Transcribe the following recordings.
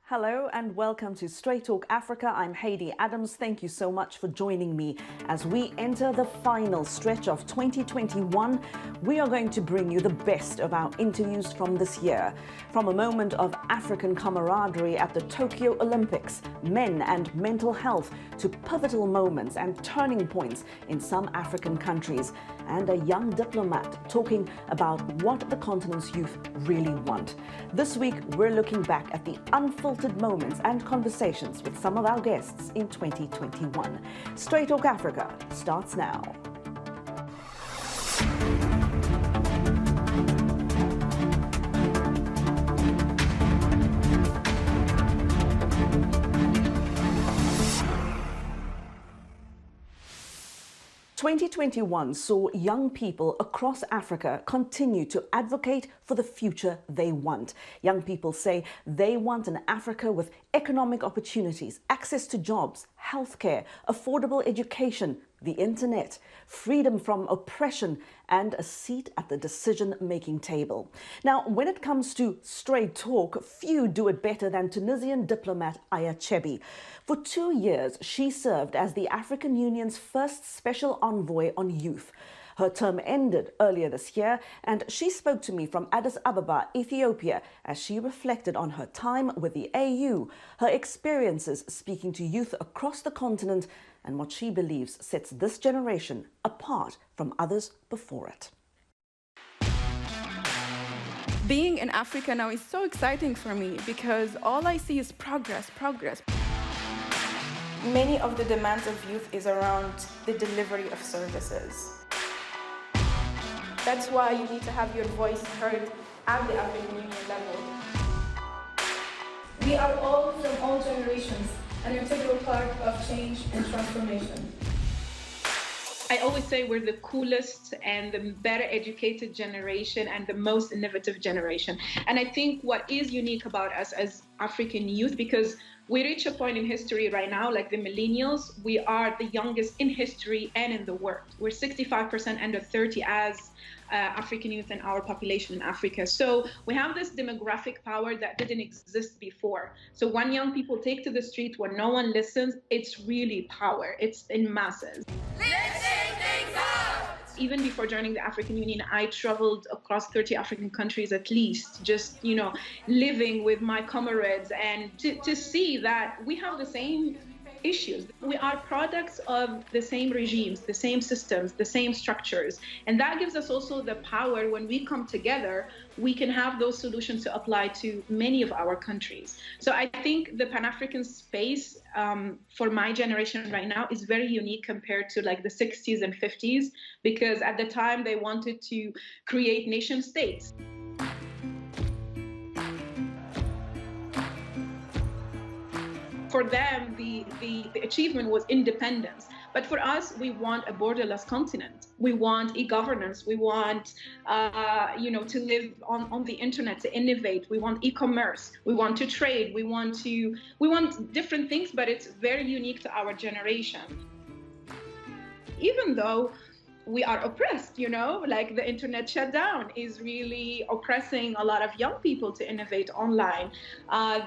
Hello and welcome to Straight Talk Africa. I'm Haydé Adams. Thank you so much for joining me. As we enter the final stretch of 2021, we are going to bring you the best of our interviews from this year. From a moment of African camaraderie at the Tokyo Olympics, men and mental health, to pivotal moments and turning points in some African countries, and a young diplomat talking about what the continent's youth really want. This week, we're looking back at the unfiltered moments and conversations with some of our guests in 2021. Straight Talk Africa starts now. "2021 saw young people across Africa continue to advocate for the future they want. Young people say they want an Africa with economic opportunities, access to jobs, healthcare, affordable education, the internet, freedom from oppression, and a seat at the decision-making table." Now, when it comes to straight talk, few do it better than Tunisian diplomat Aya Chebbi. For 2 years, she served as the African Union's first special envoy on youth. Her term ended earlier this year, and she spoke to me from Addis Ababa, Ethiopia, as she reflected on her time with the AU, her experiences speaking to youth across the continent, and what she believes sets this generation apart from others before it. Being in Africa now is so exciting for me because all I see is progress. Many of the demands of youth is around the delivery of services. That's why you need to have your voice heard at the African Union level. We are all from all generations, an integral part of change and transformation. I always say we're the coolest and the better educated generation and the most innovative generation. And I think what is unique about us as African youth, because we reach a point in history right now, like the millennials, we are the youngest in history and in the world. We're 65% under 30 as African youth in our population in Africa. So we have this demographic power that didn't exist before. So when young people take to the street, when no one listens, it's really power. It's in masses. Let's shake things up! Even before joining the African Union, I traveled across 30 African countries at least, just, living with my comrades and to see that we have the same issues. We are products of the same regimes, the same systems, the same structures. And that gives us also the power when we come together, we can have those solutions to apply to many of our countries. So I think the Pan-African space for my generation right now is very unique compared to like the 60s and 50s, because at the time they wanted to create nation states. For them, the achievement was independence. But for us, we want a borderless continent. We want e-governance. We want, to live on the internet, to innovate. We want e-commerce. We want to trade. We want different things, but it's very unique to our generation. Even though we are oppressed, like the internet shutdown is really oppressing a lot of young people to innovate online.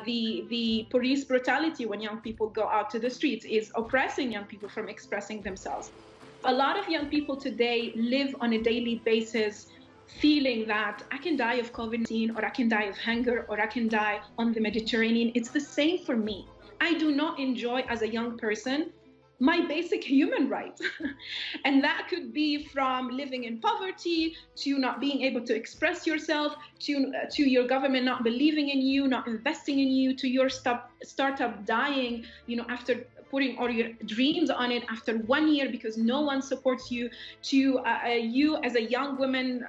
The police brutality when young people go out to the streets is oppressing young people from expressing themselves. A lot of young people today live on a daily basis feeling that I can die of COVID-19, or I can die of hunger, or I can die on the Mediterranean. It's the same for me. I do not enjoy as a young person my basic human rights. And that could be from living in poverty, to not being able to express yourself, to your government not believing in you, not investing in you, to your startup dying, after putting all your dreams on it after 1 year because no one supports you, to you as a young woman,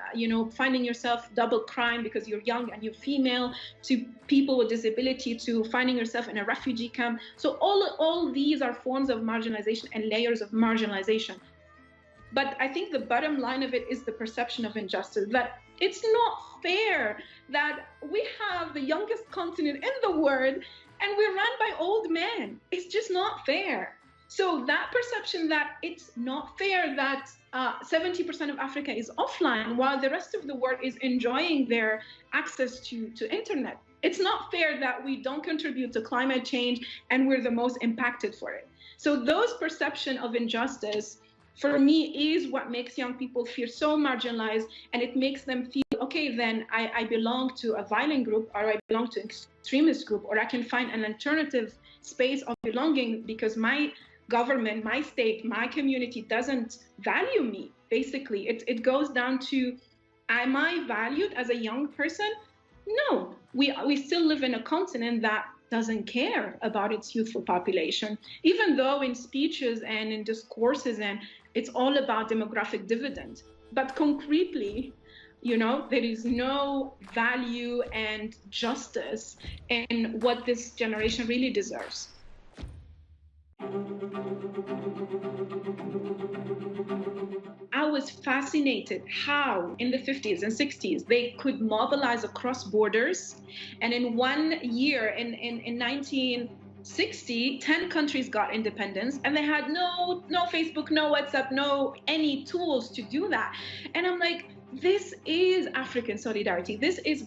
finding yourself double crime because you're young and you're female, to people with disability, to finding yourself in a refugee camp. So all these are forms of marginalization and layers of marginalization. But I think the bottom line of it is the perception of injustice, that it's not fair that we have the youngest continent in the world and we're run by old men. It's just not fair. So that perception that it's not fair that 70% of Africa is offline while the rest of the world is enjoying their access to internet. It's not fair that we don't contribute to climate change and we're the most impacted for it. So those perception of injustice, for me, is what makes young people feel so marginalized, and it makes them feel, okay, then I belong to a violent group, or I belong to an extremist group, or I can find an alternative space of belonging because my government, my state, my community doesn't value me. Basically, it goes down to, am I valued as a young person? No, we still live in a continent that doesn't care about its youthful population, even though in speeches and in discourses and it's all about demographic dividend. But concretely, there is no value and justice in what this generation really deserves. I was fascinated how in the 50s and 60s they could mobilize across borders. And in 1 year, in 1960, 10 countries got independence, and they had no Facebook, no WhatsApp, no any tools to do that. And I'm like, this is African solidarity. This is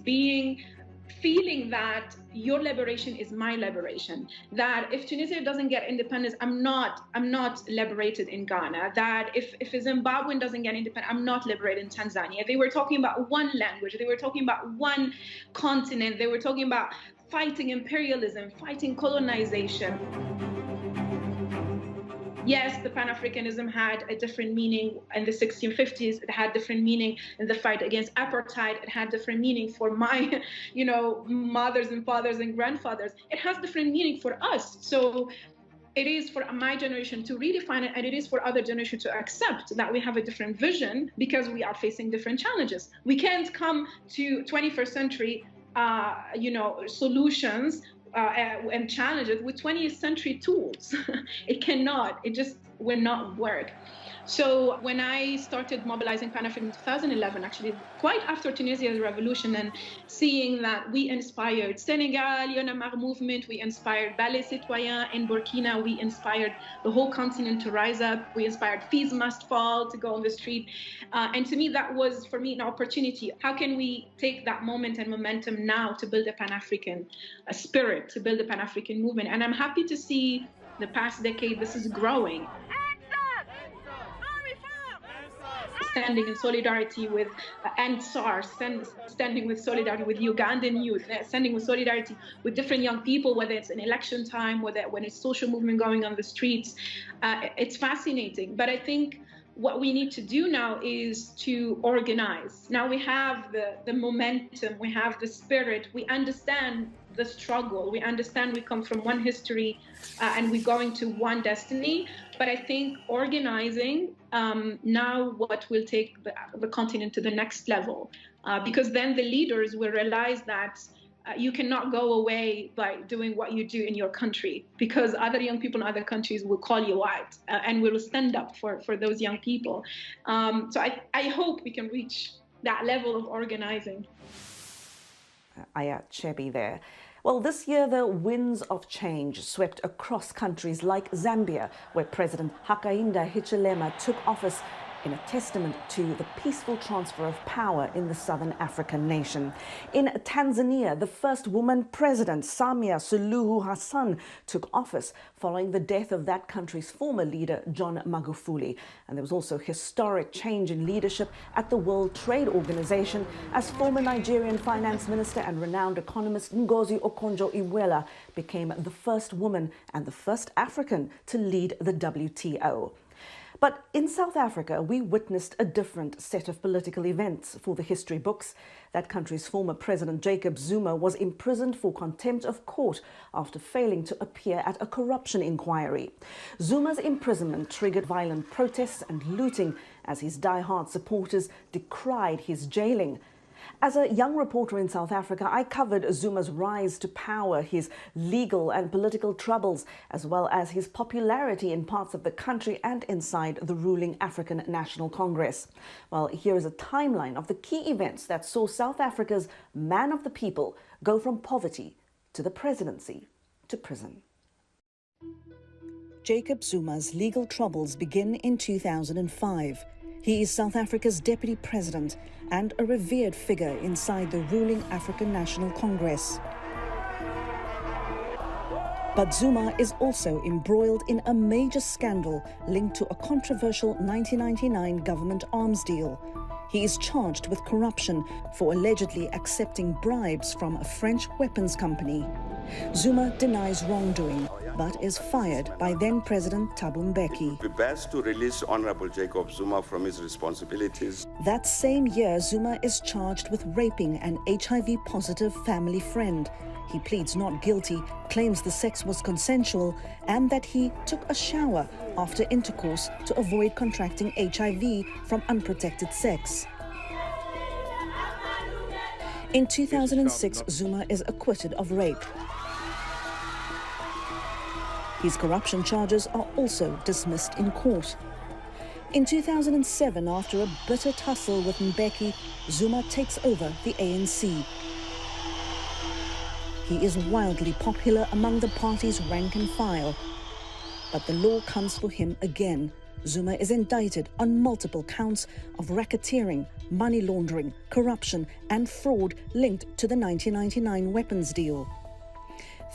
feeling that your liberation is my liberation. That if Tunisia doesn't get independence, I'm not liberated in Ghana. That if Zimbabwe doesn't get independent, I'm not liberated in Tanzania. They were talking about one language. They were talking about one continent. They were talking about fighting imperialism, fighting colonization. Yes, the Pan-Africanism had a different meaning in the 1650s. It had different meaning in the fight against apartheid. It had different meaning for my, mothers and fathers and grandfathers. It has different meaning for us. So it is for my generation to redefine it, and it is for other generations to accept that we have a different vision because we are facing different challenges. We can't come to 21st century, solutions and challenges with 20th century tools. It cannot. It just will not work. So when I started mobilizing Pan-African in 2011, actually quite after Tunisia's revolution, and seeing that we inspired Senegal, Y'en a marre movement, we inspired Ballet Citoyen in Burkina, we inspired the whole continent to rise up, we inspired Fees Must Fall to go on the street. And to me, that was, for me, an opportunity. How can we take that moment and momentum now to build a Pan-African spirit, to build a Pan-African movement? And I'm happy to see the past decade, this is growing. Standing in solidarity with Ansar, standing with solidarity with Ugandan youth, standing with solidarity with different young people, whether it's an election time, when it's social movement going on the streets. It's fascinating. But I think what we need to do now is to organize. Now we have the momentum, we have the spirit, we understand the struggle, we understand we come from one history and we're going to one destiny. But I think organizing now what will take the continent to the next level, because then the leaders will realize that you cannot go away by doing what you do in your country, because other young people in other countries will call you out and will stand up for those young people. So I hope we can reach that level of organizing. Aya Chebbi there. Well, this year the winds of change swept across countries like Zambia, where President Hakainde Hichilema took office in a testament to the peaceful transfer of power in the southern African nation. In Tanzania, the first woman president, Samia Suluhu Hassan, took office following the death of that country's former leader, John Magufuli. And there was also historic change in leadership at the World Trade Organization as former Nigerian finance minister and renowned economist Ngozi Okonjo-Iweala became the first woman and the first African to lead the WTO. But in South Africa, we witnessed a different set of political events for the history books. That country's former president, Jacob Zuma, was imprisoned for contempt of court after failing to appear at a corruption inquiry. Zuma's imprisonment triggered violent protests and looting as his die-hard supporters decried his jailing. As a young reporter in South Africa, I covered Zuma's rise to power, his legal and political troubles, as well as his popularity in parts of the country and inside the ruling African National Congress. Well, here is a timeline of the key events that saw South Africa's man of the people go from poverty to the presidency to prison. Jacob Zuma's legal troubles begin in 2005. He is South Africa's deputy president and a revered figure inside the ruling African National Congress. But Zuma is also embroiled in a major scandal linked to a controversial 1999 government arms deal. He is charged with corruption for allegedly accepting bribes from a French weapons company. Zuma denies wrongdoing, but is fired by then-President Thabo Mbeki. It would be best to release Honorable Jacob Zuma from his responsibilities. That same year, Zuma is charged with raping an HIV-positive family friend. He pleads not guilty, claims the sex was consensual, and that he took a shower after intercourse to avoid contracting HIV from unprotected sex. In 2006, Zuma is acquitted of rape. His corruption charges are also dismissed in court. In 2007, after a bitter tussle with Mbeki, Zuma takes over the ANC. He is wildly popular among the party's rank and file. But the law comes for him again. Zuma is indicted on multiple counts of racketeering, money laundering, corruption and fraud linked to the 1999 weapons deal.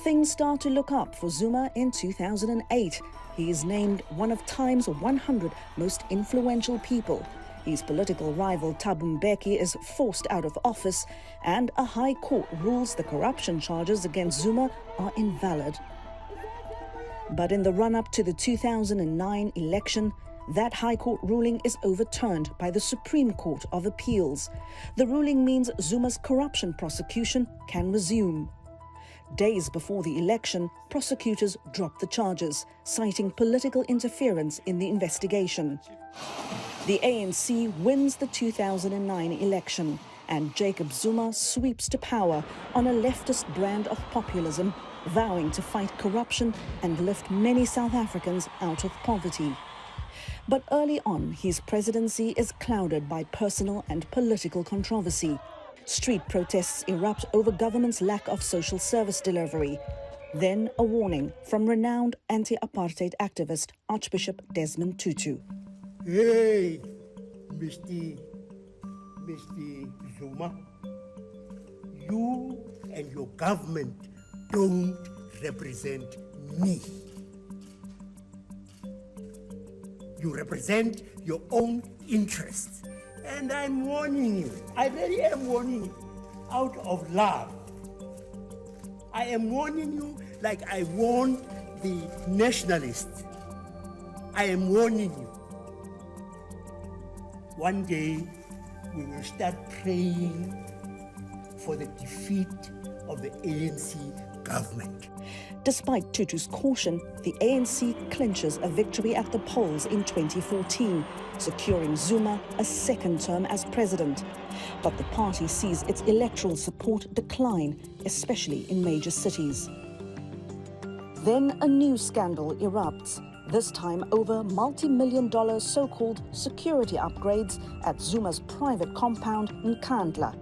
Things start to look up for Zuma in 2008. He is named one of Time's 100 most influential people. His political rival Thabo Mbeki is forced out of office, and a high court rules the corruption charges against Zuma are invalid. But in the run-up to the 2009 election, that high court ruling is overturned by the Supreme Court of Appeals. The ruling means Zuma's corruption prosecution can resume. Days before the election, prosecutors dropped the charges, citing political interference in the investigation. The ANC wins the 2009 election, and Jacob Zuma sweeps to power on a leftist brand of populism, vowing to fight corruption and lift many South Africans out of poverty. But early on, his presidency is clouded by personal and political controversy. Street protests erupt over government's lack of social service delivery. Then a warning from renowned anti-apartheid activist Archbishop Desmond Tutu. Hey, Mr. Zuma, you and your government don't represent me. You represent your own interests. And I'm warning you. I really am warning you out of love. I am warning you like I warned the nationalists. I am warning you. One day, we will start praying for the defeat of the ANC government. Despite Tutu's caution, the ANC clinches a victory at the polls in 2014, securing Zuma a second term as president. But the party sees its electoral support decline, especially in major cities. Then a new scandal erupts, this time over multi-million-dollar so-called security upgrades at Zuma's private compound in Nkandla.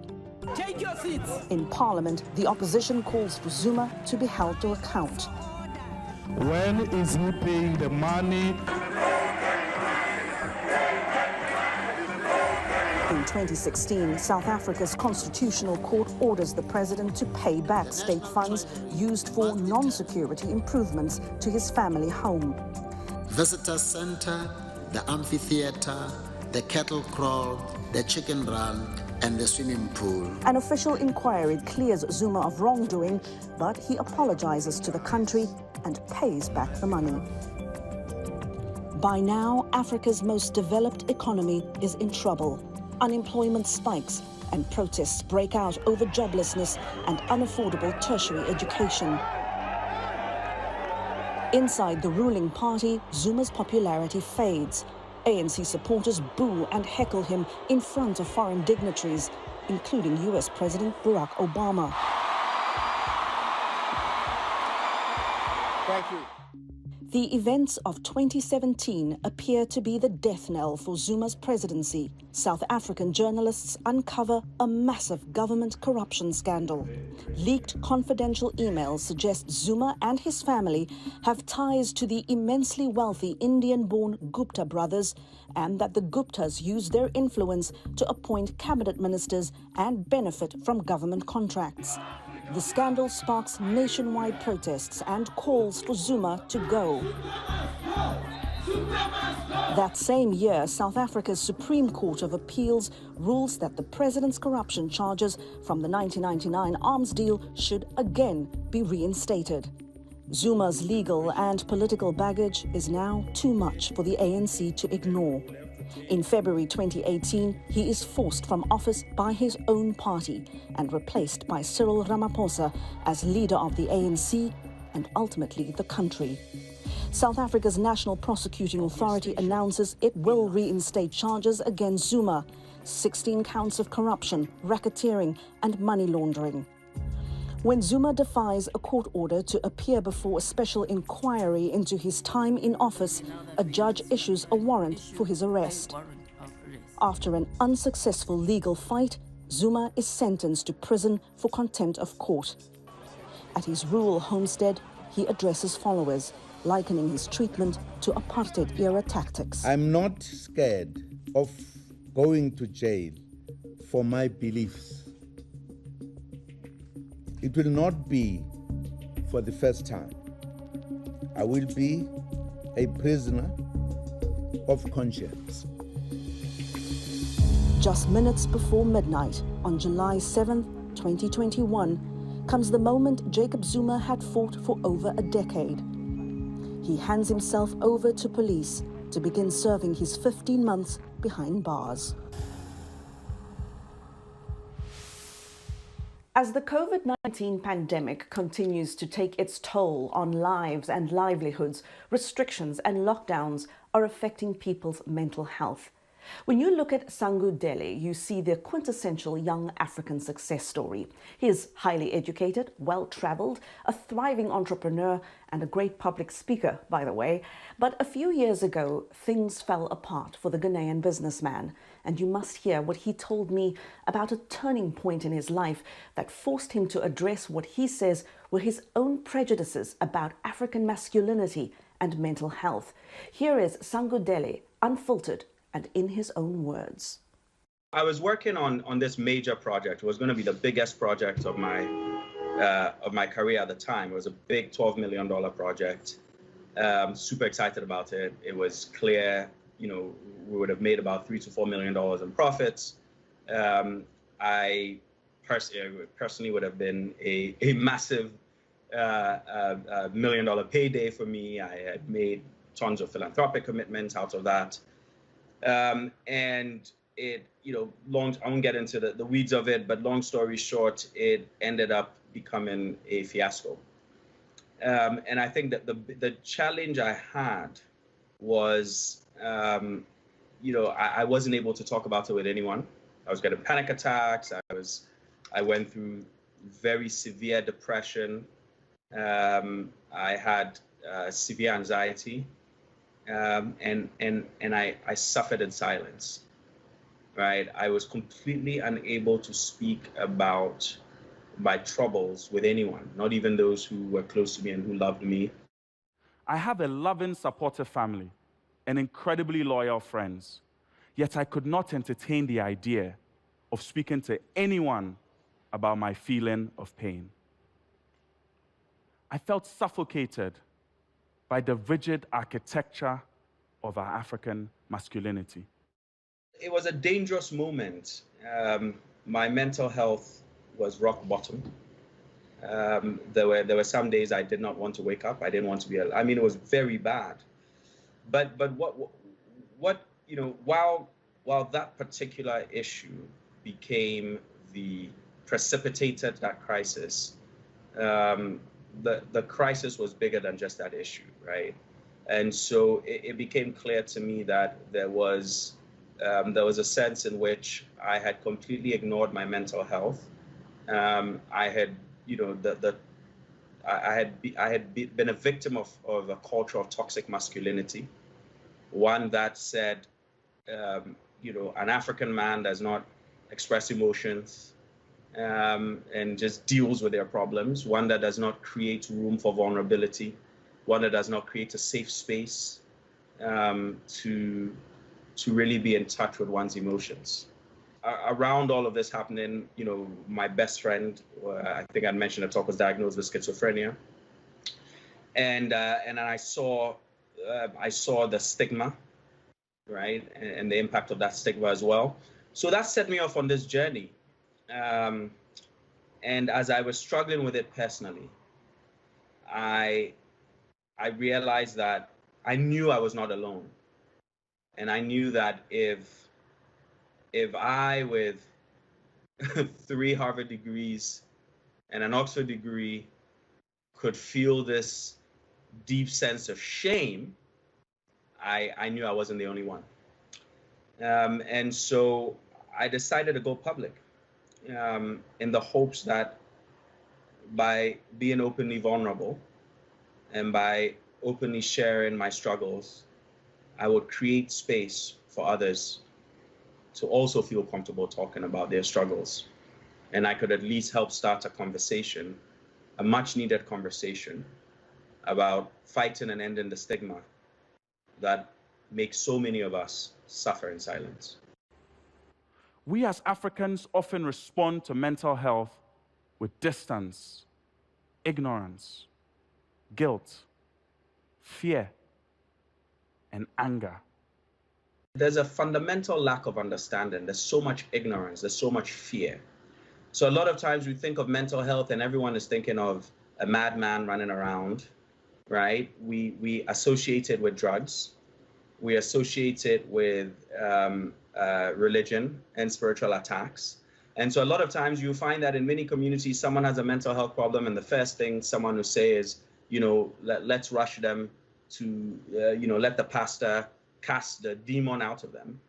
Take your seats. In Parliament, the opposition calls for Zuma to be held to account. When is he paying the money? In 2016, South Africa's Constitutional Court orders the president to pay back state funds used for non-security improvements to his family home. Visitor center, the amphitheater, the cattle kraal, the chicken run, and the swimming pool. An official inquiry clears Zuma of wrongdoing, but he apologizes to the country and pays back the money. By now, Africa's most developed economy is in trouble. Unemployment spikes and protests break out over joblessness and unaffordable tertiary education. Inside the ruling party, Zuma's popularity fades. ANC supporters boo and heckle him in front of foreign dignitaries, including US President Barack Obama. Thank you. The events of 2017 appear to be the death knell for Zuma's presidency. South African journalists uncover a massive government corruption scandal. Leaked confidential emails suggest Zuma and his family have ties to the immensely wealthy Indian-born Gupta brothers, and that the Guptas use their influence to appoint cabinet ministers and benefit from government contracts. The scandal sparks nationwide protests and calls for Zuma to go. That same year, South Africa's Supreme Court of Appeals rules that the president's corruption charges from the 1999 arms deal should again be reinstated. Zuma's legal and political baggage is now too much for the ANC to ignore. In February 2018, he is forced from office by his own party and replaced by Cyril Ramaphosa as leader of the ANC and ultimately the country. South Africa's National Prosecuting Authority announces it will reinstate charges against Zuma, 16 counts of corruption, racketeering and money laundering. When Zuma defies a court order to appear before a special inquiry into his time in office, a judge issues a warrant for his arrest. After an unsuccessful legal fight, Zuma is sentenced to prison for contempt of court. At his rural homestead, he addresses followers, likening his treatment to apartheid-era tactics. I'm not scared of going to jail for my beliefs. It will not be for the first time. I will be a prisoner of conscience. Just minutes before midnight on July 7, 2021, comes the moment Jacob Zuma had fought for over a decade. He hands himself over to police to begin serving his 15 months behind bars.As the COVID-19 pandemic continues to take its toll on lives and livelihoods, restrictions and lockdowns are affecting people's mental health. When you look at Sangu Delle, you see the quintessential young African success story. He is highly educated, well-traveled, a thriving entrepreneur and a great public speaker, by the way. But a few years ago, things fell apart for the Ghanaian businessman. And you must hear what he told me about a turning point in his life that forced him to address what he says were his own prejudices about African masculinity and mental health. Here is Sangu Delle, unfiltered and in his own words. I was working on this major project. It was going to be the biggest project of my career at the time. It was a big $12 million project. Super excited about it. It was clear, we would have made about $3 to $4 million in profits. I personally would have been a massive $1 million payday for me. I had made tons of philanthropic commitments out of that. And it, I won't get into the weeds of it, but long story short, it ended up becoming a fiasco. And I think that the challenge I had was, I wasn't able to talk about it with anyone. I was getting panic attacks. I went through very severe depression. I had severe anxiety. And I suffered in silence, right? I was completely unable to speak about my troubles with anyone, not even those who were close to me and who loved me. I have a loving, supportive family and incredibly loyal friends, yet I could not entertain the idea of speaking to anyone about my feeling of pain. I felt suffocated by the rigid architecture of our African masculinity. It was a dangerous moment. My mental health was rock bottom. There were some days I did not want to wake up. I didn't want to be alive. I mean, it was very bad. But what while that particular issue precipitated that crisis, the crisis was bigger than just that issue, right? And so it became clear to me that there was a sense in which I had completely ignored my mental health. I had been a victim of a culture of toxic masculinity, one that said, an African man does not express emotions and just deals with their problems, one that does not create room for vulnerability, one that does not create a safe space to really be in touch with one's emotions. around all of this happening, my best friend, I think I mentioned at talk, was diagnosed with schizophrenia, and I saw the stigma, right, and the impact of that stigma as well. So that set me off on this journey, and as I was struggling with it personally, I realized that I knew I was not alone, and I knew that if I, with 3 Harvard degrees and an Oxford degree, could feel this deep sense of shame, I knew I wasn't the only one. And so I decided to go public, in the hopes that by being openly vulnerable and by openly sharing my struggles, I would create space for others to also feel comfortable talking about their struggles. And I could at least help start a conversation, a much needed conversation, about fighting and ending the stigma that makes so many of us suffer in silence. We as Africans often respond to mental health with distance, ignorance, guilt, fear, and anger. There's a fundamental lack of understanding. There's so much ignorance. There's so much fear. So a lot of times we think of mental health and everyone is thinking of a madman running around, right? We associate it with drugs. We associate it with religion and spiritual attacks. And so a lot of times you find that in many communities, someone has a mental health problem, and the first thing someone will say is, let's rush them to, let the pastor cast the demon out of them.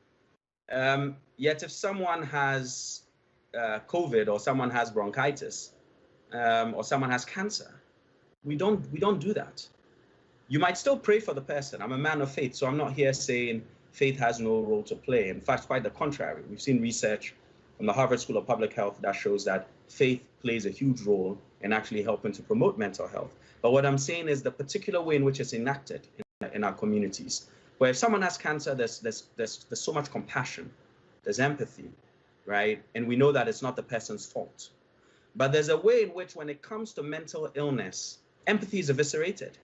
Yet if someone has COVID, or someone has bronchitis, or someone has cancer, we don't do that. You might still pray for the person. I'm a man of faith, so I'm not here saying faith has no role to play. In fact, quite the contrary. We've seen research from the Harvard School of Public Health that shows that faith plays a huge role in actually helping to promote mental health. But what I'm saying is the particular way in which it's enacted in our communities, where if someone has cancer, there's so much compassion, there's empathy, right? And we know that it's not the person's fault. But there's a way in which, when it comes to mental illness, empathy is eviscerated.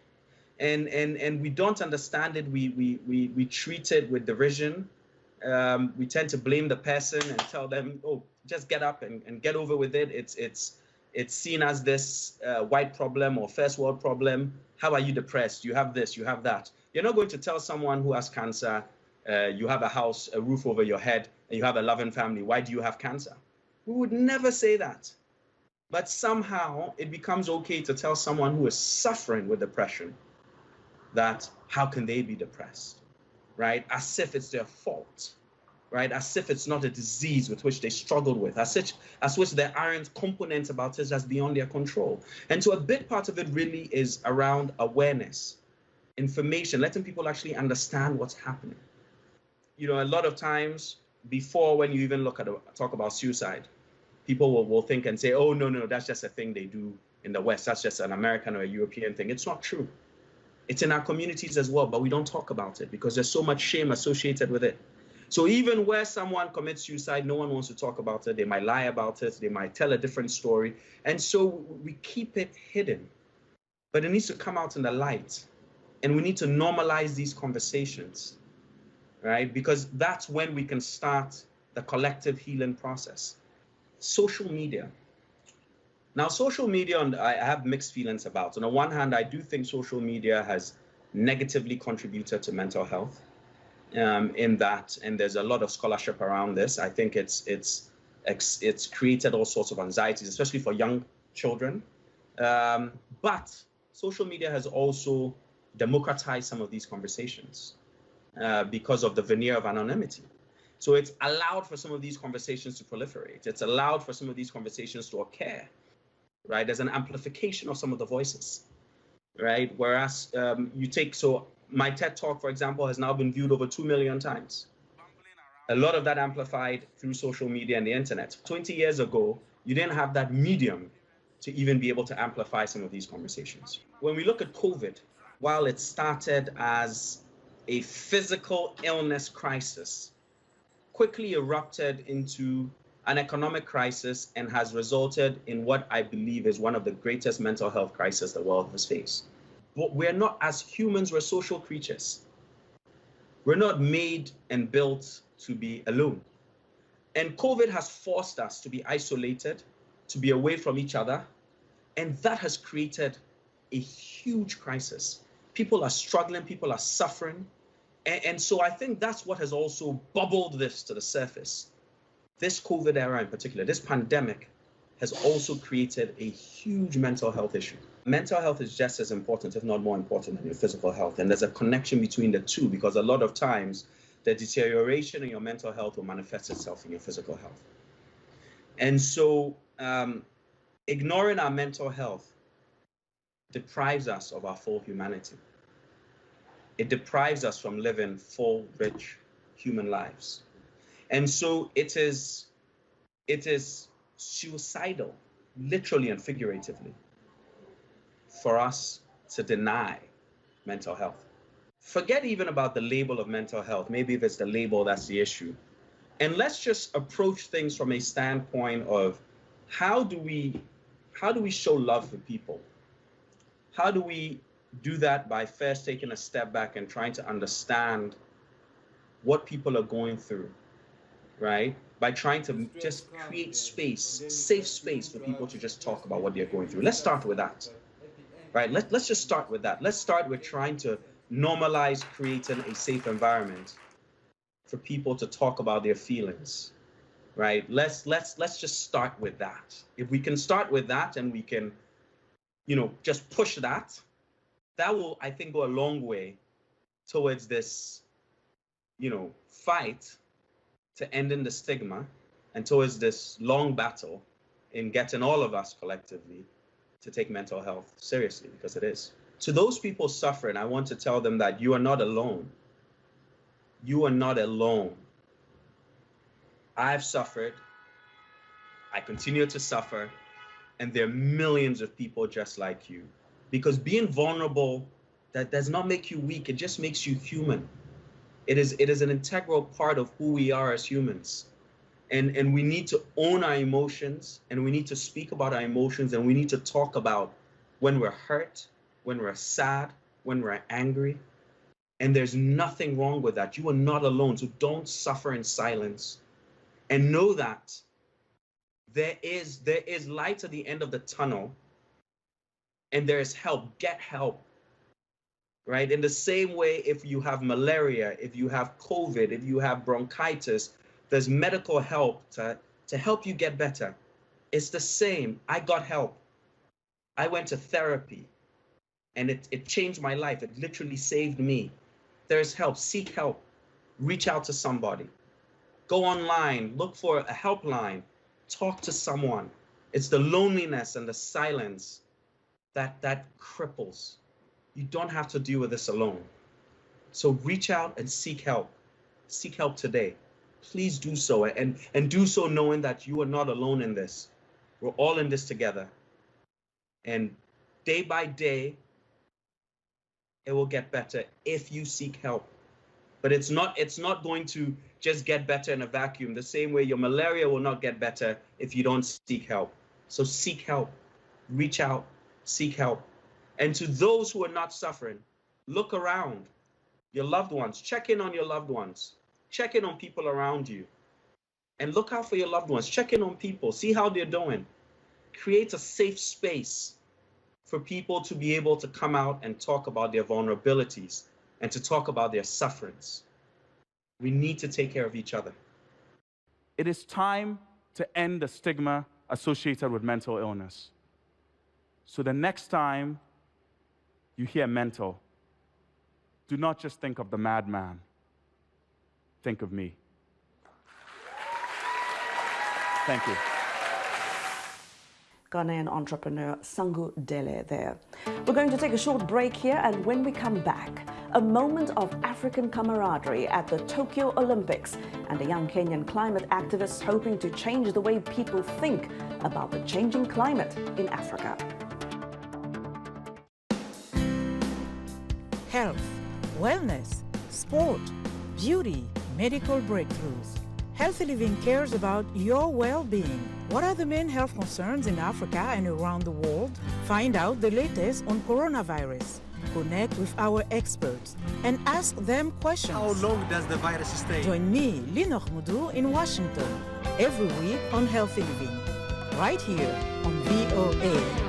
And we don't understand it. We treat it with derision. We tend to blame the person and tell them, oh, just get up and get over with it. It's seen as this white problem or first world problem. How are you depressed? You have this, you have that. You're not going to tell someone who has cancer, you have a house, a roof over your head, and you have a loving family, why do you have cancer? We would never say that. But somehow it becomes okay to tell someone who is suffering with depression that how can they be depressed, right? As if it's their fault, right? As if it's not a disease with which they struggled with, as which there aren't components about it that's beyond their control. And so a big part of it really is around awareness, information, letting people actually understand what's happening. A lot of times before, when you even talk about suicide, people will think and say, oh, no, that's just a thing they do in the West. That's just an American or a European thing. It's not true. It's in our communities as well, but we don't talk about it because there's so much shame associated with it. So even where someone commits suicide, no one wants to talk about it. They might lie about it. They might tell a different story. And so we keep it hidden. But it needs to come out in the light. And we need to normalize these conversations, right? Because that's when we can start the collective healing process. Social media. Now, social media, I have mixed feelings about. On the one hand, I do think social media has negatively contributed to mental health, in that, and there's a lot of scholarship around this. I think it's created all sorts of anxieties, especially for young children. But social media has also democratized some of these conversations because of the veneer of anonymity. So it's allowed for some of these conversations to proliferate. It's allowed for some of these conversations to occur. Right, there's an amplification of some of the voices, right? Whereas my TED Talk, for example, has now been viewed over 2 million times. A lot of that amplified through social media and the internet. 20 years ago, you didn't have that medium to even be able to amplify some of these conversations. When we look at COVID, while it started as a physical illness crisis, quickly erupted into an economic crisis and has resulted in what I believe is one of the greatest mental health crises the world has faced. But we're not, as humans, we're social creatures. We're not made and built to be alone. And COVID has forced us to be isolated, to be away from each other, and that has created a huge crisis. People are struggling, people are suffering, and so I think that's what has also bubbled this to the surface. This COVID era in particular, this pandemic, has also created a huge mental health issue. Mental health is just as important, if not more important, than your physical health. And there's a connection between the two, because a lot of times the deterioration in your mental health will manifest itself in your physical health. And so ignoring our mental health deprives us of our full humanity. It deprives us from living full, rich human lives. And so it is suicidal, literally and figuratively, for us to deny mental health. Forget even about the label of mental health. Maybe if it's the label, that's the issue. And let's just approach things from a standpoint of how do we show love for people? How do we do that by first taking a step back and trying to understand what people are going through, right? By trying to just create space, safe space for people to just talk about what they're going through. Let's start with that, right? Let's just start with that. Let's start with trying to normalize creating a safe environment for people to talk about their feelings, right? Let's just start with that. If we can start with that and we can, just push that, that will, I think, go a long way towards this, fight to ending the stigma and towards this long battle in getting all of us collectively to take mental health seriously, because it is. To those people suffering, I want to tell them that you are not alone. You are not alone. I've suffered. I continue to suffer. And there are millions of people just like you. Because being vulnerable, that does not make you weak. It just makes you human. It is an integral part of who we are as humans. And we need to own our emotions, and we need to speak about our emotions, and we need to talk about when we're hurt, when we're sad, when we're angry. And there's nothing wrong with that. You are not alone. So don't suffer in silence. And know that there is light at the end of the tunnel, and there is help. Get help, right? In the same way, if you have malaria, if you have COVID, if you have bronchitis, there's medical help to help you get better. It's the same. I got help. I went to therapy, and it changed my life. It literally saved me. There's help. Seek help. Reach out to somebody. Go online. Look for a helpline. Talk to someone. It's the loneliness and the silence that cripples. You don't have to deal with this alone. So reach out and seek help. Seek help today. Please do so, and do so knowing that you are not alone in this. We're all in this together. And day by day, it will get better if you seek help. But it's not going to just get better in a vacuum. The same way your malaria will not get better if you don't seek help. So seek help, reach out, seek help. And to those who are not suffering, look around your loved ones, check in on your loved ones, check in on people around you, and look out for your loved ones, check in on people, see how they're doing. Create a safe space for people to be able to come out and talk about their vulnerabilities and to talk about their sufferings. We need to take care of each other. It is time to end the stigma associated with mental illness. So the next time you hear mental, do not just think of the madman. Think of me. Thank you. Ghanaian entrepreneur Sangu Delle there. We're going to take a short break here, and when we come back, a moment of African camaraderie at the Tokyo Olympics, and a young Kenyan climate activist hoping to change the way people think about the changing climate in Africa. Health, wellness, sport, beauty, medical breakthroughs. Healthy Living cares about your well-being. What are the main health concerns in Africa and around the world? Find out the latest on coronavirus. Connect with our experts and ask them questions. How long does the virus stay? Join me, Linor Moudou, in Washington every week on Healthy Living, right here on VOA.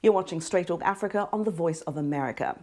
You're watching Straight Talk Africa on the Voice of America.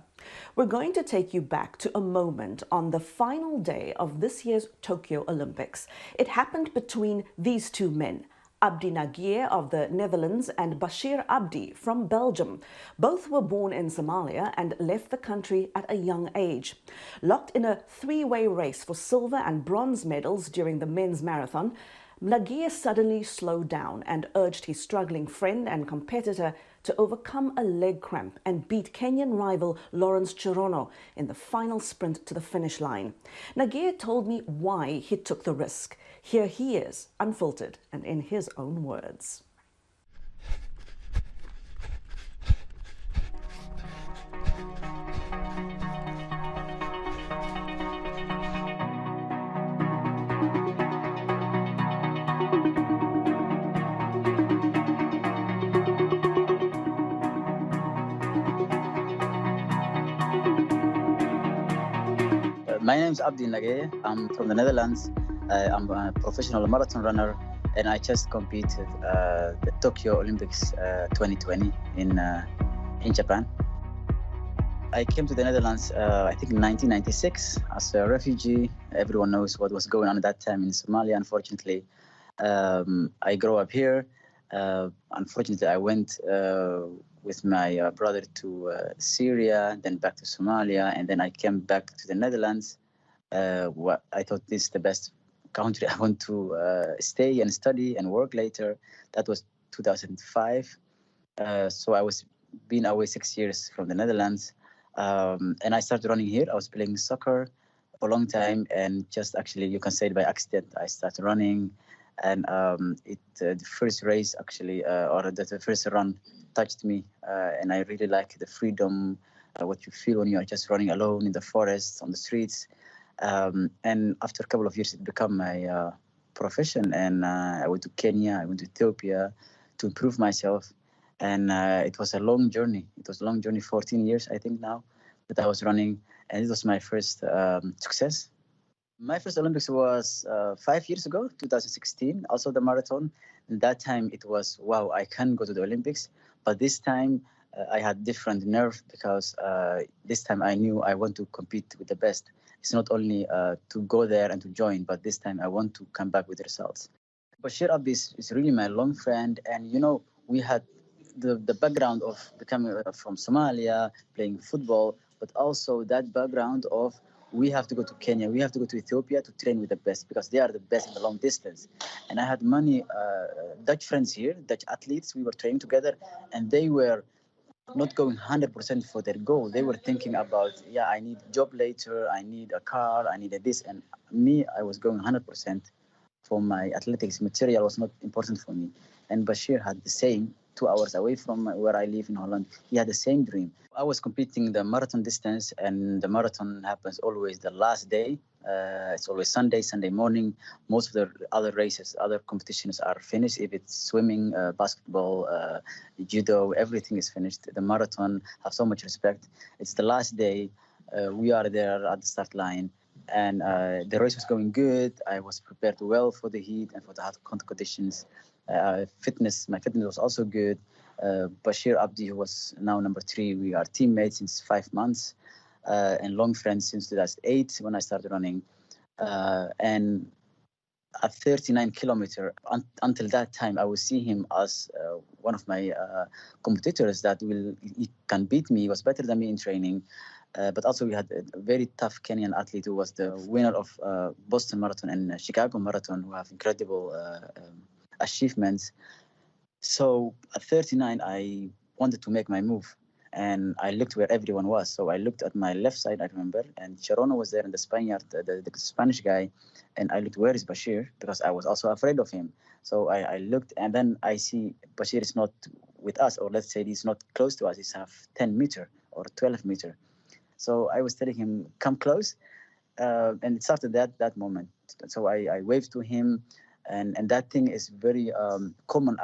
We're going to take you back to a moment on the final day of this year's Tokyo Olympics. It happened between these two men, Abdi Nageeye of the Netherlands and Bashir Abdi from Belgium. Both were born in Somalia and left the country at a young age. Locked in a three-way race for silver and bronze medals during the men's marathon, Nageeye suddenly slowed down and urged his struggling friend and competitor to overcome a leg cramp and beat Kenyan rival Lawrence Cherono in the final sprint to the finish line. Nageeye told me why he took the risk. Here he is, unfiltered and in his own words. My name is Abdi Nageeye. I'm from the Netherlands. I'm a professional marathon runner, and I just competed the Tokyo Olympics 2020 in Japan. I came to the Netherlands, I think in 1996 as a refugee. Everyone knows what was going on at that time in Somalia, unfortunately. I grew up here. Unfortunately, I went with my brother to Syria, then back to Somalia, and then I came back to the Netherlands. I thought this is the best country I want to stay and study and work later. That was 2005. So I was been away 6 years from the Netherlands. And I started running here. I was playing soccer for a long time, and just actually, you can say it by accident, I started running. And the first race actually, or the first run touched me. And I really like the freedom, what you feel when you are just running alone in the forests, on the streets. And after a couple of years, it became my profession. And I went to Kenya, I went to Ethiopia to improve myself. And it was a long journey. It was a long journey, 14 years, I think now, that I was running. And it was my first success. My first Olympics was 5 years ago, 2016, also the marathon. And that time it was, wow, I can go to the Olympics. But this time I had different nerve because this time I knew I want to compete with the best. It's not only to go there and to join, but this time I want to come back with results. Bashir Abdi is really my long friend. And, you know, we had the background of becoming from Somalia, playing football, but also that background of we have to go to Kenya, we have to go to Ethiopia to train with the best because they are the best in the long distance. And I had many Dutch friends here, Dutch athletes, we were training together, and they were not going 100% for their goal. They were thinking about, yeah, I need a job later, I need a car, I need this. And me, I was going 100% for my athletics. Material was not important for me. And Bashir had the same, 2 hours away from where I live in Holland. He had the same dream. I was competing the marathon distance, and the marathon happens always the last day. It's always Sunday morning. Most of the other races, other competitions are finished. If it's swimming, basketball, judo, everything is finished. The marathon have so much respect. It's the last day. We are there at the start line. And the race was going good. I was prepared well for the heat and for the hot conditions. My fitness was also good. Bashir Abdi, who was now number 3, we are teammates since 5 months and long friends since 2008 when I started running. And at 39 kilometer. Until that time, I would see him as one of my competitors that he can beat me. He was better than me in training. But also we had a very tough Kenyan athlete who was the winner of Boston Marathon and Chicago Marathon, who have incredible achievements. So at 39, I wanted to make my move. And I looked where everyone was. So I looked at my left side, I remember, and Cherono was there in the Spaniard, the Spanish guy. And I looked, where is Bashir? Because I was also afraid of him. So I looked, and then I see Bashir is not with us, or let's say he's not close to us. He's half 10 meter or 12 meter. So I was telling him, come close. And it started that moment. So I waved to him. And that thing is very common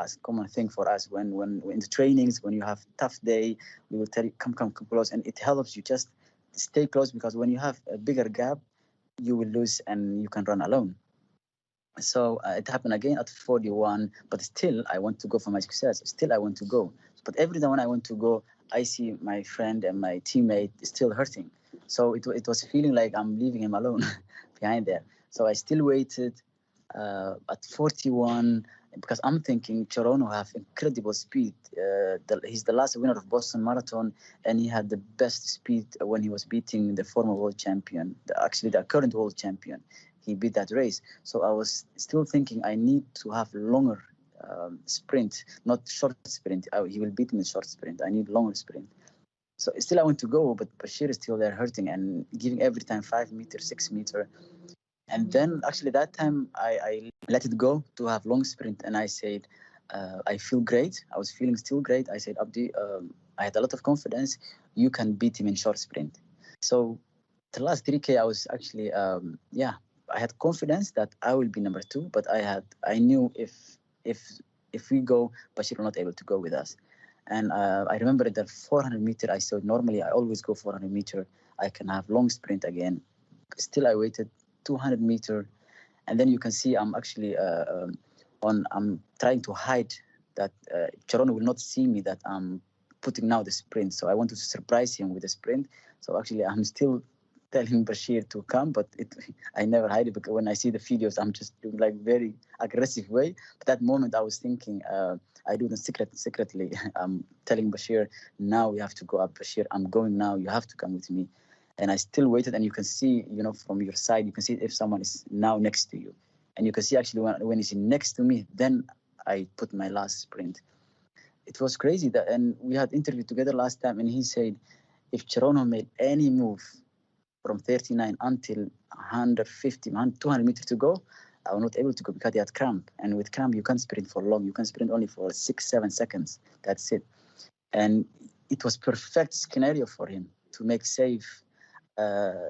thing for us when in the trainings, when you have tough day, we will tell you come close, and it helps you just stay close, because when you have a bigger gap, you will lose and you can run alone. So it happened again at 41, but still I want to go for my success. Still I want to go, but every time when I want to go, I see my friend and my teammate still hurting. So it was feeling like I'm leaving him alone behind there. So I still waited. At 41, because I'm thinking Cherono have incredible speed. He's the last winner of Boston Marathon, and he had the best speed when he was beating the former world champion, the current world champion. He beat that race. So I was still thinking I need to have longer sprint, not short sprint. He will beat me in short sprint. I need longer sprint. So still I want to go, but Bashir is still there hurting and giving every time 5 meters, 6 meters. And then actually that time I let it go to have long sprint, and I said, I feel great. I was feeling still great. I said, Abdi, I had a lot of confidence. You can beat him in short sprint. So the last 3K, I was actually, I had confidence that I will be number 2, but I knew if we go, Bashir will not able to go with us. And I remember that 400 meter, I said, normally I always go 400 meter. I can have long sprint again. Still, I waited 200 meter, and then you can see I'm actually I'm trying to hide that Cherono will not see me that I'm putting now the sprint. So I wanted to surprise him with the sprint. So actually I'm still telling Bashir to come, but I never hide it, because when I see the videos, I'm just doing like very aggressive way. But that moment I was thinking, I do it secretly. I'm telling Bashir, now we have to go up. Bashir, I'm going now. You have to come with me. And I still waited, and you can see, from your side, you can see if someone is now next to you. And you can see actually when he's next to me, then I put my last sprint. It was crazy and we had interviewed together last time, and he said, if Cherono made any move from 39 until 150, 200 meters to go, I was not able to go because he had cramp. And with cramp, you can't sprint for long. You can sprint only for 6-7 seconds. That's it. And it was perfect scenario for him to make safe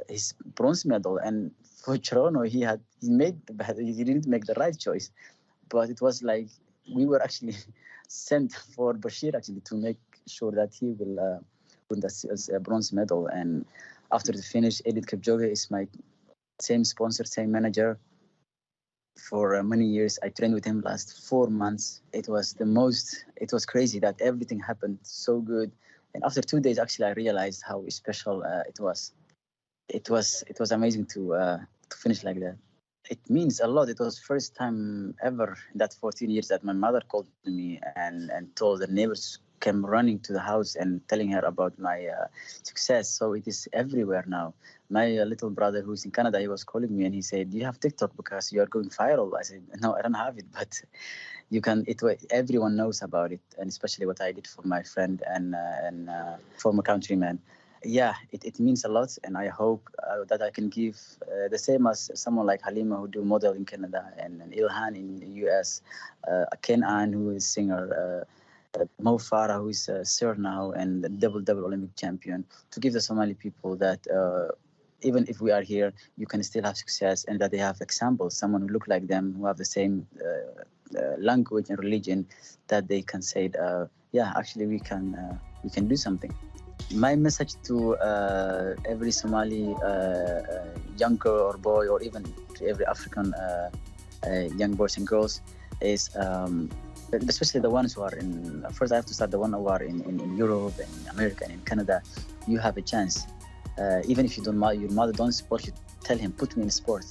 his bronze medal. And for Cherono, he didn't make the right choice, but it was like we were actually sent for Bashir actually to make sure that he will win the bronze medal. And after the finish, Eliud Kipchoge is my same sponsor, same manager for many years. I trained with him last 4 months. It was crazy that everything happened so good. And after 2 days, actually, I realized how special it was. It was amazing to finish like that. It means a lot. It was first time ever in that 14 years that my mother called me and told the neighbors came running to the house and telling her about my success. So it is everywhere now. My little brother who's in Canada, he was calling me and he said, do you have TikTok because you are going viral? I said, no, I don't have it, but you can. Everyone knows about it, and especially what I did for my friend and former countryman. Yeah, it means a lot, and I hope that I can give the same as someone like Halima who do model in Canada, and Ilhan in the US, Ken An who is singer, Mo Farah who is a sir now and double Olympic champion, to give the Somali people that even if we are here, you can still have success, and that they have examples, someone who look like them, who have the same language and religion, that they can say, actually we can do something. My message to every Somali young girl or boy, or even to every African young boys and girls is, especially the ones who are first I have to start the one who are in Europe and America and in Canada. You have a chance. Even if your mother don't support you, tell him, put me in sport.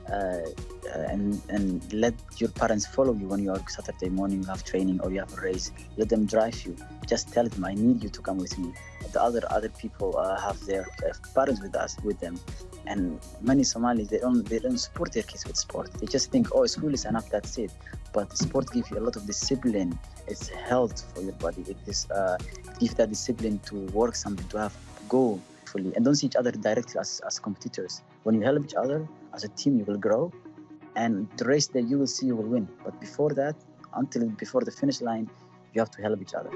and let your parents follow you when you are Saturday morning, you have training or you have a race. Let them drive you. Just tell them, I need you to come with me. The other people have their parents with them, and many Somalis they don't support their kids with sport. They just think, oh, school is enough, that's it. But sport gives you a lot of discipline. It's health for your body. It gives that discipline to work something, to have goal fully, and don't see each other directly as competitors. When you help each other as a team, you will grow, and the race that you will see, you will win. But before that, before the finish line, you have to help each other.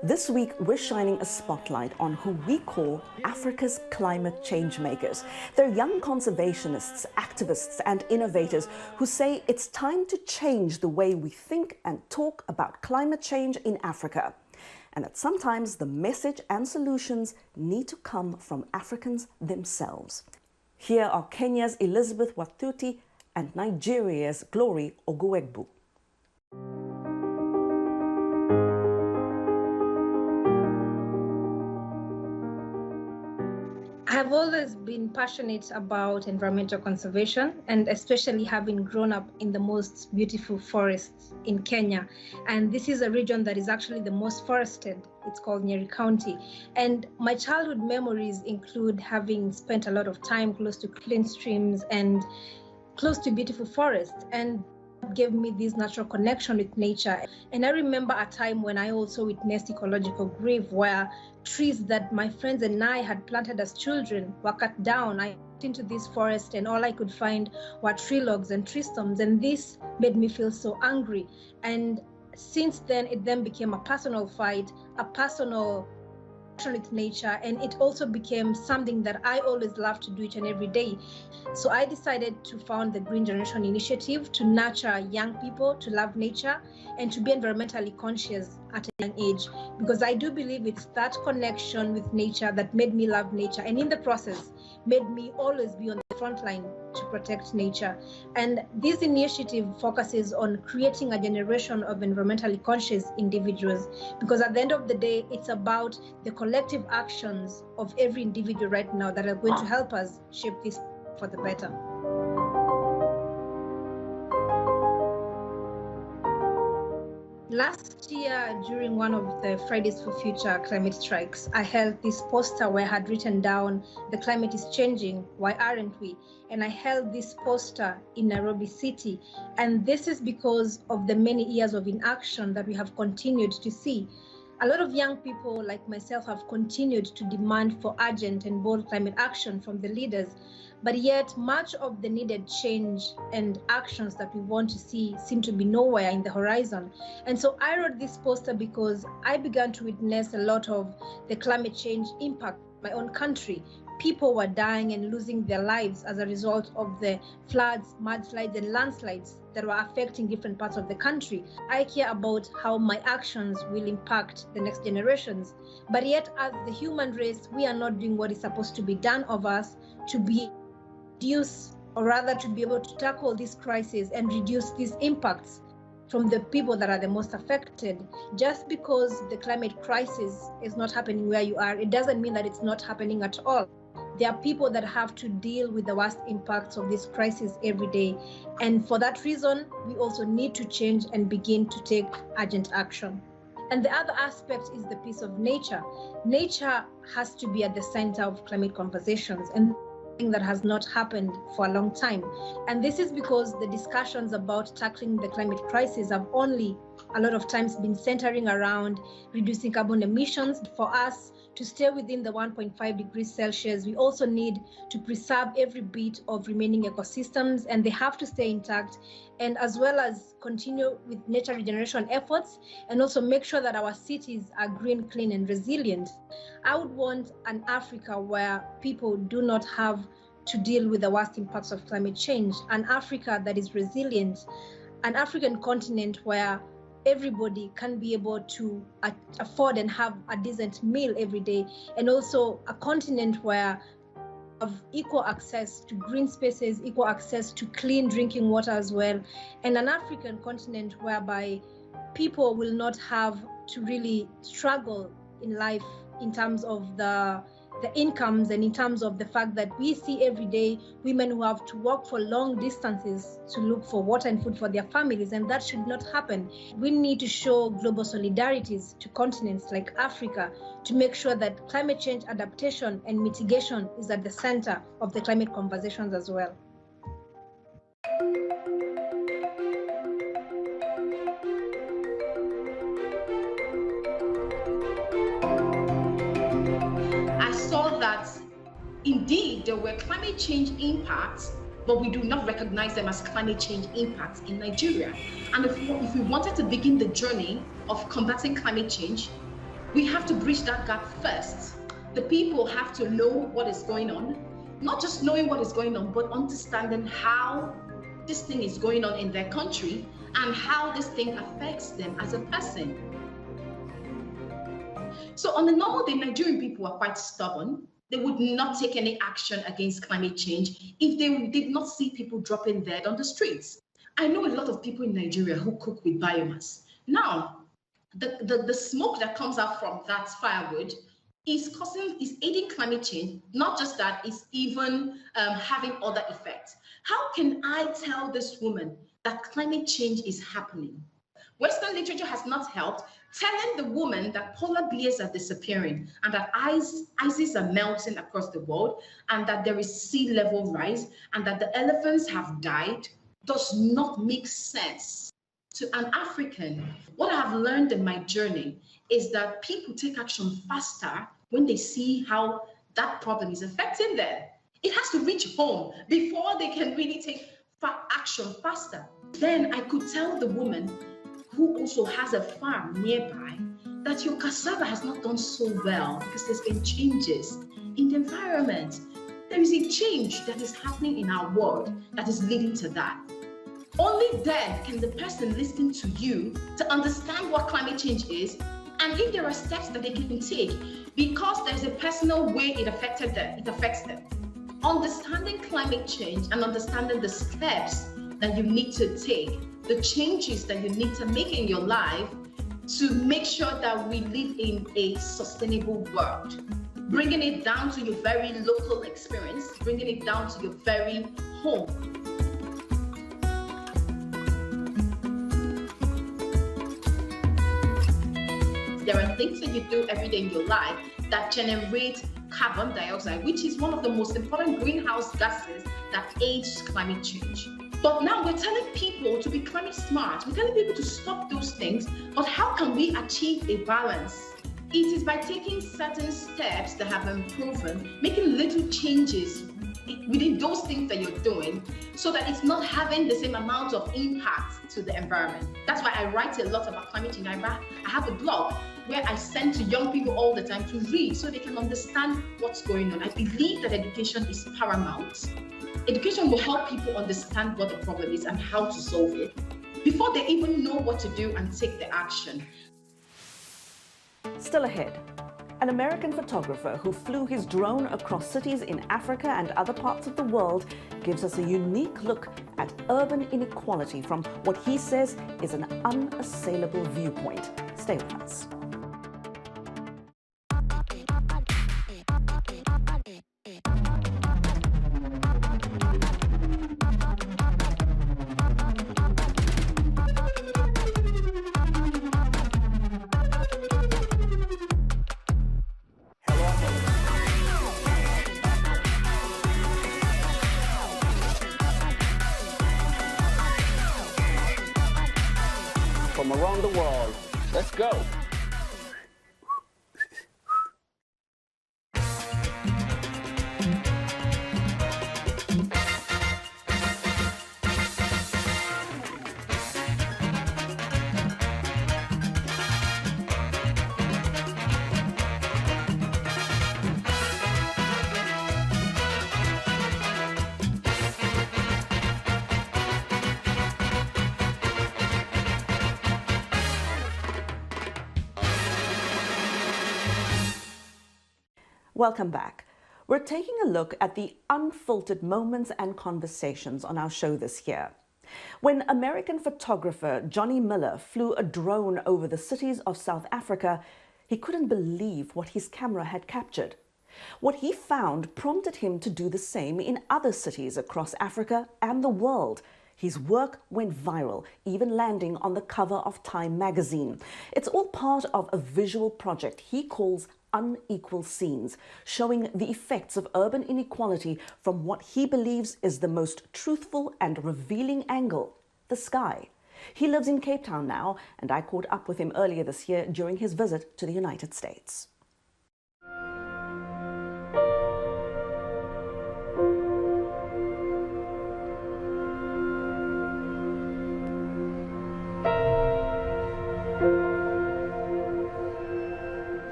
This week, we're shining a spotlight on who we call Africa's climate change makers. They're young conservationists, activists, and innovators who say it's time to change the way we think and talk about climate change in Africa. And that sometimes the message and solutions need to come from Africans themselves. Here are Kenya's Elizabeth Wathuti and Nigeria's Glory Oguegbu. I've always been passionate about environmental conservation, and especially having grown up in the most beautiful forests in Kenya. And this is a region that is actually the most forested. It's called Nyeri County. And my childhood memories include having spent a lot of time close to clean streams and close to beautiful forests. And gave me this natural connection with nature. And I remember a time when I also witnessed ecological grief, where trees that my friends and I had planted as children were cut down. I went into this forest and all I could find were tree logs and tree stumps, and this made me feel so angry. And since then, it then became a personal fight, a personal with nature, and it also became something that I always love to do each and every day. So I decided to found the Green Generation Initiative to nurture young people to love nature and to be environmentally conscious at a young age, because I do believe it's that connection with nature that made me love nature, and in the process made me always be on the front line to protect nature. And this initiative focuses on creating a generation of environmentally conscious individuals, because at the end of the day, it's about the collective actions of every individual right now that are going to help us shape this for the better. Last year, during one of the Fridays for Future climate strikes, I held this poster where I had written down, "The climate is changing, why aren't we?" And I held this poster in Nairobi City. And this is because of the many years of inaction that we have continued to see. A lot of young people like myself have continued to demand for urgent and bold climate action from the leaders. But yet much of the needed change and actions that we want to see seem to be nowhere in the horizon. And so I wrote this poster because I began to witness a lot of the climate change impact in my own country. People were dying and losing their lives as a result of the floods, mudslides, and landslides that were affecting different parts of the country. I care about how my actions will impact the next generations. But yet, as the human race, we are not doing what is supposed to be done of us to be reduce, or rather to be able to tackle this crisis and reduce these impacts from the people that are the most affected. Just because the climate crisis is not happening where you are, it doesn't mean that it's not happening at all. There are people that have to deal with the worst impacts of this crisis every day. And for that reason, we also need to change and begin to take urgent action. And the other aspect is the piece of nature. Nature has to be at the center of climate conversations, and that has not happened for a long time. And this is because the discussions about tackling the climate crisis have only a lot of times been centering around reducing carbon emissions. For us to stay within the 1.5 degrees Celsius, we also need to preserve every bit of remaining ecosystems, and they have to stay intact, and as well as continue with nature regeneration efforts, and also make sure that our cities are green, clean, and resilient. I would want an Africa where people do not have to deal with the worst impacts of climate change, an Africa that is resilient, an African continent where everybody can be able to afford and have a decent meal every day, and also a continent where of equal access to green spaces, equal access to clean drinking water as well, and an African continent whereby people will not have to really struggle in life in terms of the incomes and in terms of the fact that we see every day women who have to walk for long distances to look for water and food for their families, and that should not happen. We need to show global solidarities to continents like Africa to make sure that climate change adaptation and mitigation is at the center of the climate conversations as well. Indeed, there were climate change impacts, but we do not recognize them as climate change impacts in Nigeria. And if we wanted to begin the journey of combating climate change, we have to bridge that gap first. The people have to know what is going on, not just knowing what is going on, but understanding how this thing is going on in their country and how this thing affects them as a person. So on the normal day, Nigerian people are quite stubborn. They would not take any action against climate change if they did not see people dropping dead on the streets. I know a lot of people in Nigeria who cook with biomass. Now, the smoke that comes out from that firewood is aiding climate change. Not just that, it's even having other effects. How can I tell this woman that climate change is happening? Western literature has not helped telling the woman that polar bears are disappearing and that ices are melting across the world and that there is sea level rise and that the elephants have died does not make sense to an African. What I have learned in my journey is that people take action faster when they see how that problem is affecting them. It has to reach home before they can really take action faster. Then I could tell the woman who also has a farm nearby that your cassava has not done so well because there's been changes in the environment. There is a change that is happening in our world that is leading to that. Only then can the person listen to you to understand what climate change is and if there are steps that they can take because there's a personal way it affects them. Understanding climate change and understanding the steps that you need to take, the changes that you need to make in your life to make sure that we live in a sustainable world. Bringing it down to your very local experience, bringing it down to your very home. There are things that you do every day in your life that generate carbon dioxide, which is one of the most important greenhouse gases that aids climate change. But now we're telling people to be climate smart. We're telling people to stop those things. But how can we achieve a balance? It is by taking certain steps that have been proven, making little changes within those things that you're doing so that it's not having the same amount of impact to the environment. That's why I write a lot about climate change. I have a blog where I send to young people all the time to read so they can understand what's going on. I believe that education is paramount. Education will help people understand what the problem is and how to solve it before they even know what to do and take the action. Still ahead, an American photographer who flew his drone across cities in Africa and other parts of the world gives us a unique look at urban inequality from what he says is an unassailable viewpoint. Stay with us. From around the world. Let's go. Welcome back. We're taking a look at the unfiltered moments and conversations on our show this year. When American photographer Johnny Miller flew a drone over the cities of South Africa, He couldn't believe what his camera had captured. What he found prompted him to do the same in other cities across Africa and the world. His work went viral, even landing on the cover of Time magazine. It's all part of a visual project he calls Unequal Scenes, showing the effects of urban inequality from what he believes is the most truthful and revealing angle, the sky. He lives in Cape Town now, and I caught up with him earlier this year during his visit to the United States.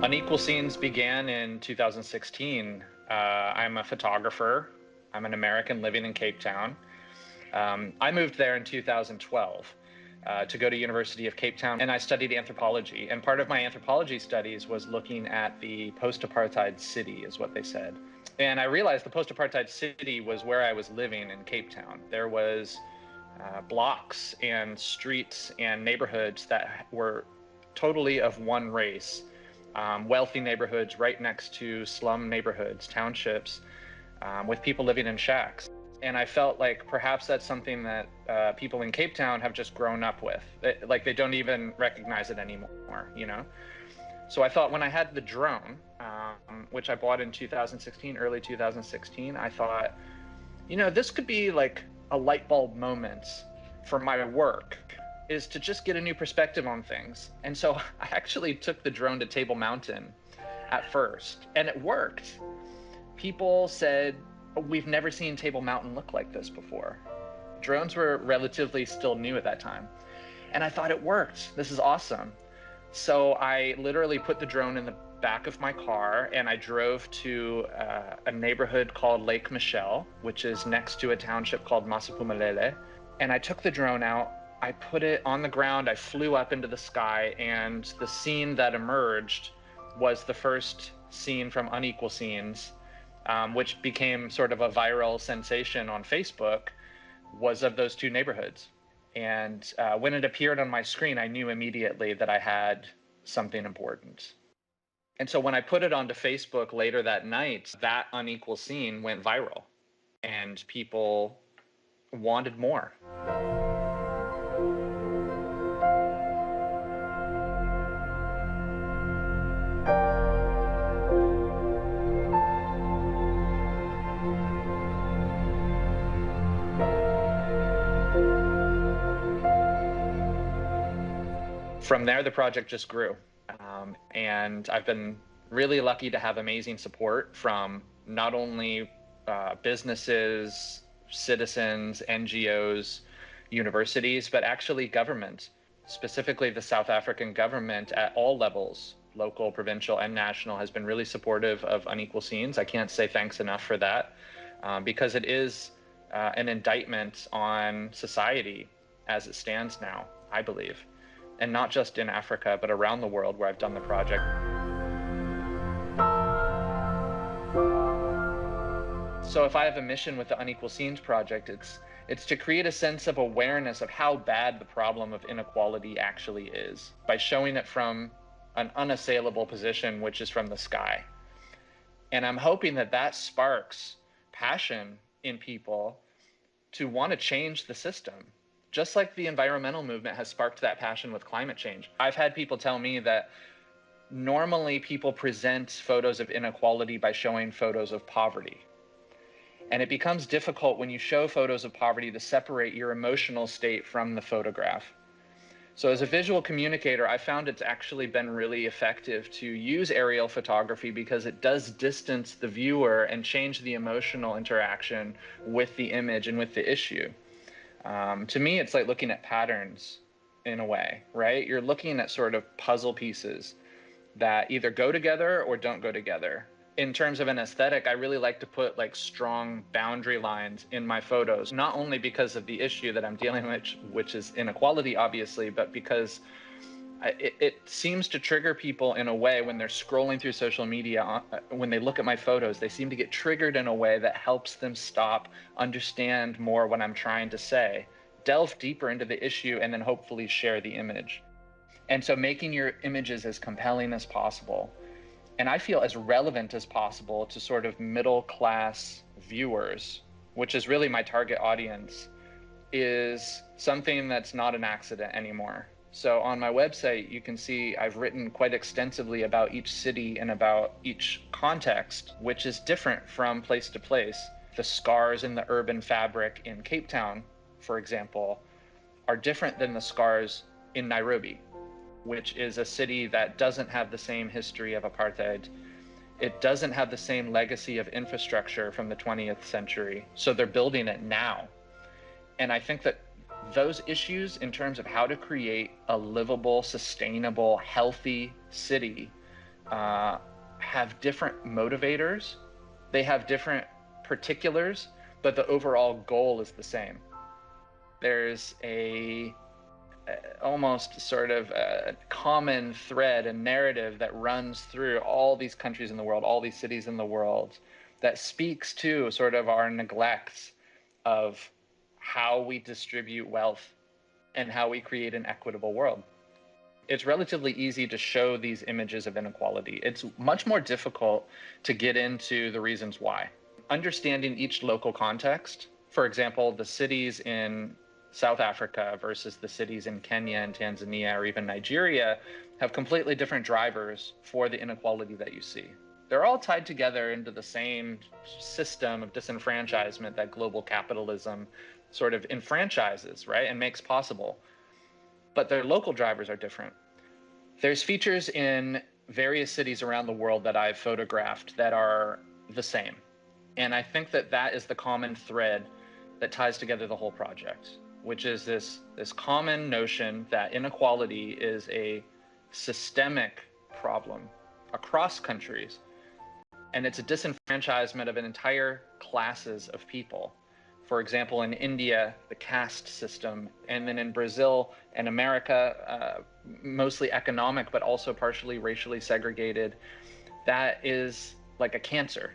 Unequal Scenes began in 2016. I'm a photographer. I'm an American living in Cape Town. I moved there in 2012 to go to University of Cape Town, and I studied anthropology. And part of my anthropology studies was looking at the post-apartheid city, is what they said. And I realized the post-apartheid city was where I was living in Cape Town. There was blocks and streets and neighborhoods that were totally of one race. Wealthy neighborhoods right next to slum neighborhoods, townships, with people living in shacks. And I felt like perhaps that's something that people in Cape Town have just grown up with. Like they don't even recognize it anymore, you know? So I thought when I had the drone, which I bought in 2016, early 2016, I thought, you know, this could be like a light bulb moment for my work, is to just get a new perspective on things. And so I actually took the drone to Table Mountain at first, and it worked. People said, we've never seen Table Mountain look like this before. Drones were relatively still new at that time. And I thought it worked. This is awesome. So I literally put the drone in the back of my car and I drove to a neighborhood called Lake Michelle, which is next to a township called Massapumalele. And I took the drone out, I put it on the ground, I flew up into the sky, and the scene that emerged was the first scene from Unequal Scenes, which became sort of a viral sensation on Facebook, was of those two neighborhoods. And when it appeared on my screen, I knew immediately that I had something important. And so when I put it onto Facebook later that night, that unequal scene went viral and people wanted more. From there, the project just grew. And I've been really lucky to have amazing support from not only businesses, citizens, NGOs, universities, but actually government, specifically the South African government at all levels, local, provincial, and national, has been really supportive of Unequal Scenes. I can't say thanks enough for that, because it is an indictment on society as it stands now, I believe. And not just in Africa, but around the world where I've done the project. So if I have a mission with the Unequal Scenes project, it's to create a sense of awareness of how bad the problem of inequality actually is, by showing it from an unassailable position, which is from the sky. And I'm hoping that that sparks passion in people to want to change the system. Just like the environmental movement has sparked that passion with climate change. I've had people tell me that normally people present photos of inequality by showing photos of poverty. And it becomes difficult when you show photos of poverty to separate your emotional state from the photograph. So as a visual communicator, I found it's actually been really effective to use aerial photography because it does distance the viewer and change the emotional interaction with the image and with the issue. To me, it's like looking at patterns in a way, right? You're looking at sort of puzzle pieces that either go together or don't go together. In terms of an aesthetic, I really like to put like strong boundary lines in my photos, not only because of the issue that I'm dealing with, which is inequality, obviously, but because it seems to trigger people in a way when they're scrolling through social media. When they look at my photos, they seem to get triggered in a way that helps them stop, understand more what I'm trying to say, delve deeper into the issue, and then hopefully share the image. And so making your images as compelling as possible, and I feel as relevant as possible to sort of middle class viewers, which is really my target audience, is something that's not an accident anymore. So on my website, you can see I've written quite extensively about each city and about each context, which is different from place to place. The scars in the urban fabric in Cape Town, for example, are different than the scars in Nairobi, which is a city that doesn't have the same history of apartheid. It doesn't have the same legacy of infrastructure from the 20th century. So they're building it now. And I think that those issues in terms of how to create a livable, sustainable, healthy city have different motivators. They have different particulars, but the overall goal is the same. There's almost sort of a common thread and narrative that runs through all these countries in the world, all these cities in the world, that speaks to sort of our neglects of how we distribute wealth and how we create an equitable world. It's relatively easy to show these images of inequality. It's much more difficult to get into the reasons why. Understanding each local context, for example, the cities in South Africa versus the cities in Kenya and Tanzania or even Nigeria have completely different drivers for the inequality that you see. They're all tied together into the same system of disenfranchisement that global capitalism sort of enfranchises, right, and makes possible. But their local drivers are different. There's features in various cities around the world that I've photographed that are the same. And I think that that is the common thread that ties together the whole project, which is this common notion that inequality is a systemic problem across countries. And it's a disenfranchisement of an entire classes of people. For example, in India, the caste system, and then in Brazil and America, mostly economic, but also partially racially segregated. That is like a cancer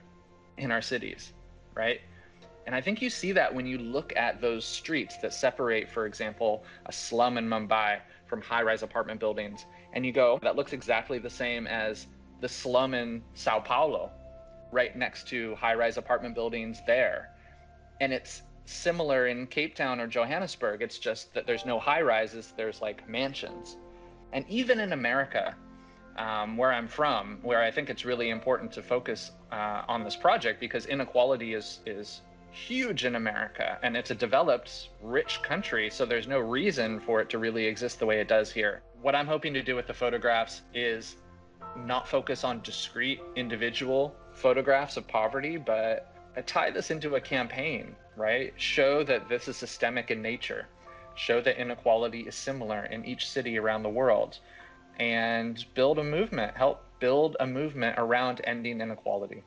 in our cities, right? And I think you see that when you look at those streets that separate, for example, a slum in Mumbai from high-rise apartment buildings, and you go, that looks exactly the same as the slum in Sao Paulo, right next to high-rise apartment buildings there. And it's similar in Cape Town or Johannesburg. It's just that there's no high-rises, there's like mansions. And even in America, where I'm from, where I think it's really important to focus on this project, because inequality is huge in America, and it's a developed, rich country, so there's no reason for it to really exist the way it does here. What I'm hoping to do with the photographs is not focus on discrete individual photographs of poverty, but tie this into a campaign, right? Show that this is systemic in nature. Show that inequality is similar in each city around the world, and build a movement, help build a movement around ending inequality.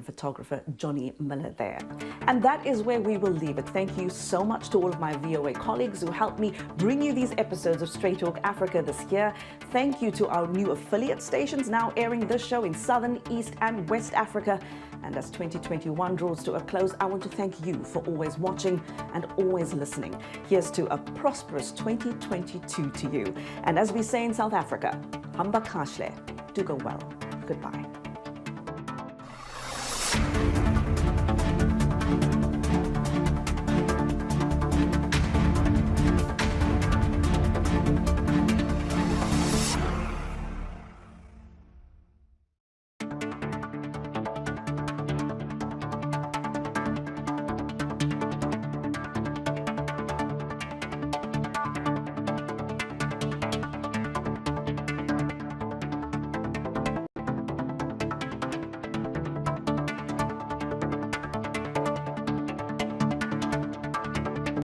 Photographer Johnny Miller there. And that is where we will leave it. Thank you so much to all of my VOA colleagues who helped me bring you these episodes of Straight Talk Africa this year. Thank you to our new affiliate stations now airing this show in Southern, East and West Africa. And as 2021 draws to a close, I want to thank you for always watching and always listening. Here's to a prosperous 2022 to you. And as we say in South Africa, hamba kahle, do go well. Goodbye.